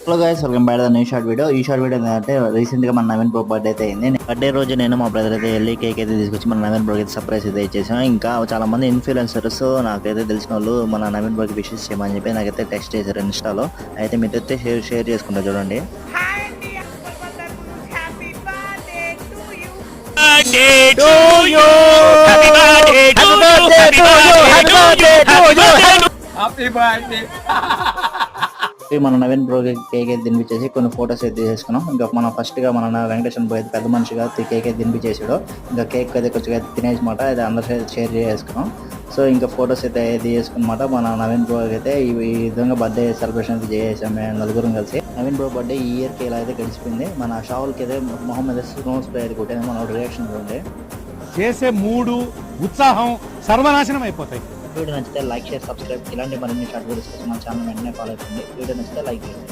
Hello guys, welcome back to the new short video. ఈ short video ఏంటంటే recent గా మన నవీన్ బ్రో బర్త్డే అయితే అయింది. బర్త్డే రోజు నేను మా బ్రదర్ అయితే వెళ్ళి కేక్ అయితే తీసుకొచ్చి మన నవీన్ బ్రోకి అయితే సర్ప్రైజ్ అయితే ఇచ్చేసాం. ఇంకా చాలా మంది ఇన్ఫ్లుయెన్సర్స్ నాకైతే తెలిసిన వాళ్ళు మన నవీన్ బ్రోకి విషెస్ చేయమని చెప్పి నాకైతే టెక్స్ట్ చేశారు ఇన్స్టాలో. అయితే మీతో అయితే షేర్ చేసుకుంటా చూడండి. మన నవీన్ బ్రో కేక్ అయితే తినిపించేసి కొన్ని ఫొటోస్ అయితే తీసేసుకున్నాం. ఇంకా మనం ఫస్ట్ గా మన వెంకటేశ్వర బ్రో అయితే పెద్ద మనిషిగా కేక్ అయితే తినిపించేసాడు. ఇంకా కేక్ అయితే కొంచెం తినేసి మాట అయితే అందరూ షేర్ చేసుకున్నాం. సో ఇంకా ఫొటోస్ అయితే తీసుకున్నమాట. మన నవీన్ బ్రో అయితే ఈ విధంగా బర్త్డే సెలబ్రేషన్ అయితే చేసాం మేము నలుగురం కలిసి. నవీన్ బ్రో బర్త్డే ఈ ఇయర్ కి ఇలా అయితే గడిచిపోయింది. మన షావుల్కి అయితే మొహమ్మద్ స్నో స్ప్రే అయితే కొట్టేది మన రియాక్షన్ ఉంది. చేసే మూడు ఉత్సాహం సర్వనాశనం అయిపోతాయి. వీడియో నచ్చితే లైక్, షేర్, సబ్స్క్రైబ్. ఇలాంటి మరిన్ని షార్ట్ వీడియోస్ కోసం మన ఛానల్ వెంటనే ఫాలో అయిపోండి. వీడియో నచ్చితే లైక్ చేయండి.